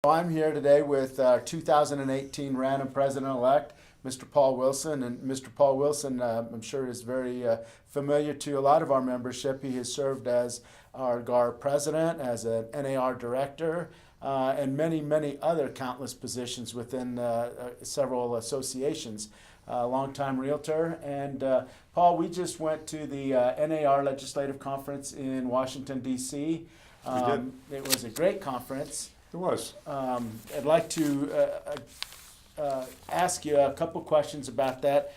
I'm here today with our 2018 random president-elect, Mr. Paul Wilson. And Mr. Paul Wilson, I'm sure, is very familiar to a lot of our membership. He has served as our GAR president, as an NAR director, and many, many other countless positions within several associations. Longtime realtor. And Paul, we just went to the NAR Legislative Conference in Washington, D.C. We did. It was a great conference. It was. I'd like to ask you a couple questions about that.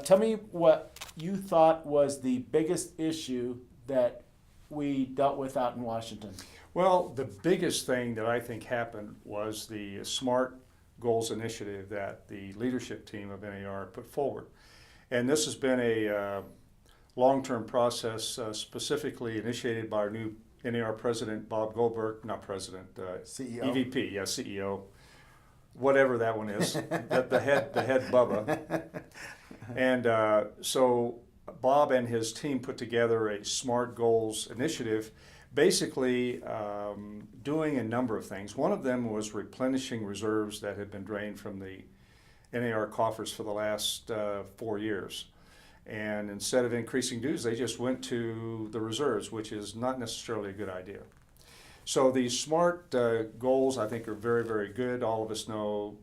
Tell me what you thought was the biggest issue that we dealt with out in Washington. Well, the biggest thing that I think happened was the SMART Goals initiative that the leadership team of NAR put forward. And this has been a long-term process, specifically initiated by our new NAR president, Bob Goldberg, not president, CEO. EVP, yeah, CEO, whatever that one is, the head Bubba. And so Bob and his team put together a SMART Goals initiative, basically doing a number of things. One of them was replenishing reserves that had been drained from the NAR coffers for the last 4 years. And instead of increasing dues, they just went to the reserves, which is not necessarily a good idea. So these SMART goals, I think, are very, very good. All of us know,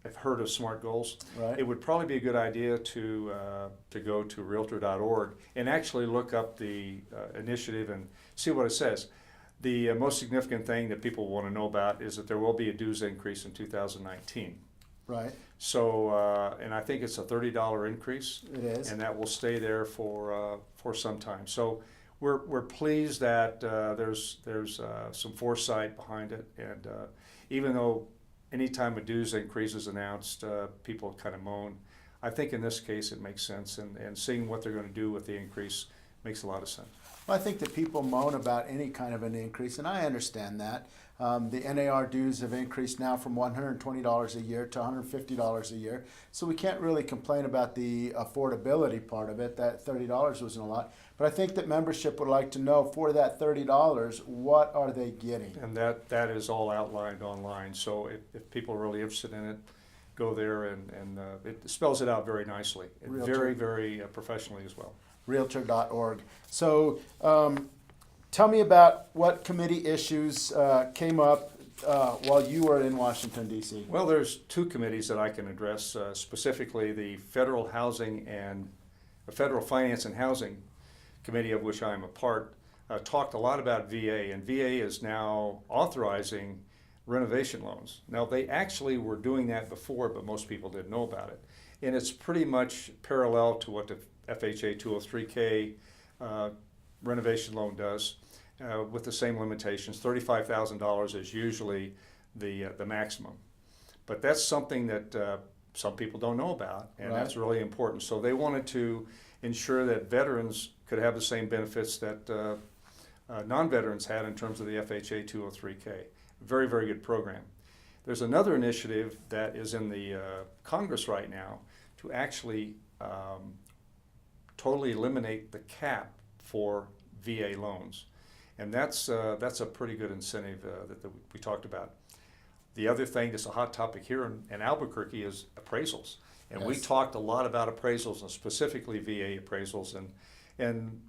have heard of SMART goals. Right. It would probably be a good idea to go to realtor.org and actually look up the initiative and see what it says. The most significant thing that people want to know about is that there will be a dues increase in 2019. Right. So, and I think it's a $30 increase. It is. And that will stay there for some time. So we're pleased that there's some foresight behind it. And even though anytime a dues increase is announced, people kind of moan, I think in this case it makes sense. And seeing what they're going to do with the increase makes a lot of sense. Well, I think that people moan about any kind of an increase, and I understand that. The NAR dues have increased now from $120 a year to $150 a year, so we can't really complain about the affordability part of it. That $30 wasn't a lot, but I think that membership would like to know, for that $30, what are they getting? And that is all outlined online, so if people are really interested in it, go there, and it spells it out very nicely, and very, very professionally as well. Realtor.org. So tell me about what committee issues came up while you were in Washington, D.C. Well, there's two committees that I can address, specifically the Federal Finance and Housing Committee, of which I'm a part, talked a lot about VA, and VA is now authorizing renovation loans. Now, they actually were doing that before, but most people didn't know about it. And it's pretty much parallel to what the FHA 203K renovation loan does, with the same limitations. $35,000 is usually the maximum. But that's something that some people don't know about, and that's really important. So they wanted to ensure that veterans could have the same benefits that non-veterans had in terms of the FHA 203K. Very, very good program. There's another initiative that is in the Congress right now to actually totally eliminate the cap for VA loans. And that's a pretty good incentive that we talked about. The other thing that's a hot topic here in Albuquerque is appraisals. And we talked a lot about appraisals, and specifically VA appraisals. And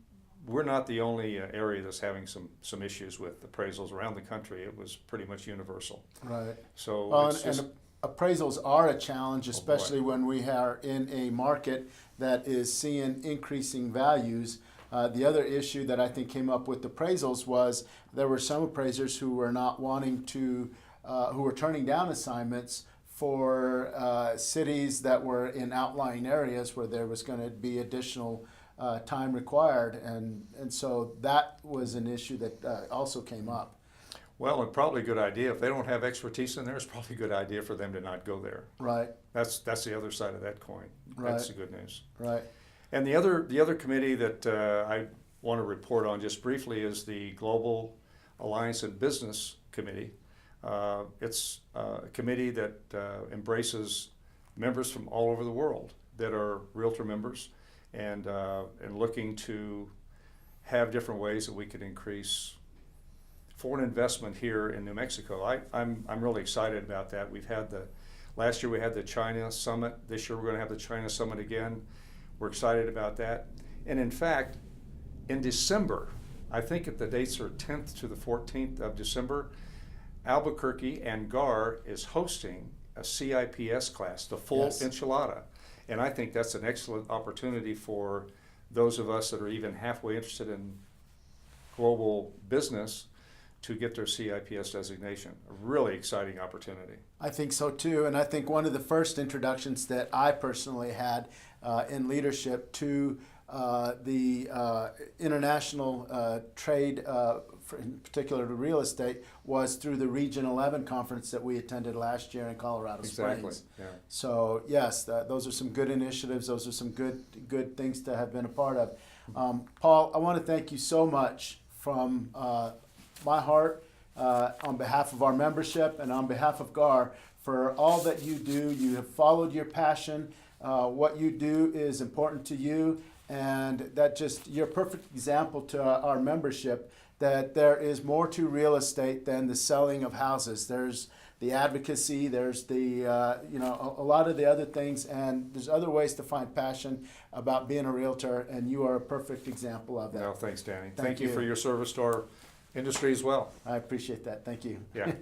we're not the only area that's having some issues with appraisals around the country. It was pretty much universal. Right. So well, it's just, and appraisals are a challenge, especially when we are in a market that is seeing increasing values. The other issue that I think came up with appraisals was there were some appraisers who were not wanting to, who were turning down assignments for cities that were in outlying areas where there was going to be additional time required, and so that was an issue that also came up. well, and probably a good idea. If they don't have expertise in there, it's probably a good idea for them to not go there. Right. That's the other side of that coin. Right. That's the good news. Right. And the other committee that I want to report on just briefly is the Global Alliance and Business Committee. It's a committee that embraces members from all over the world that are realtor members, and looking to have different ways that we could increase foreign investment here in New Mexico. I'm really excited about that. Last year we had the China Summit. This year we're going to have the China Summit again. We're excited about that. And in fact, in December, I think if the dates are 10th to the 14th of December, Albuquerque and GAR is hosting a CIPS class, the full Yes. enchilada. And I think that's an excellent opportunity for those of us that are even halfway interested in global business to get their CIPS designation. A really exciting opportunity. I think so too, and I think one of the first introductions that I personally had in leadership to the international trade, in particular to real estate, was through the Region 11 conference that we attended last year in Colorado Springs. Yeah. So yes, those are some good initiatives. Those are some good things to have been a part of. Paul, I want to thank you so much from my heart, on behalf of our membership and on behalf of GAR, for all that you do. You have followed your passion. What you do is important to you, and you're a perfect example to our membership that there is more to real estate than the selling of houses. There's the advocacy, there's the, a lot of the other things, and there's other ways to find passion about being a realtor, and you are a perfect example of that. No, thanks, Danny. Thank Thank you you. for your service to our industry as well. I appreciate that. Thank you. Yeah.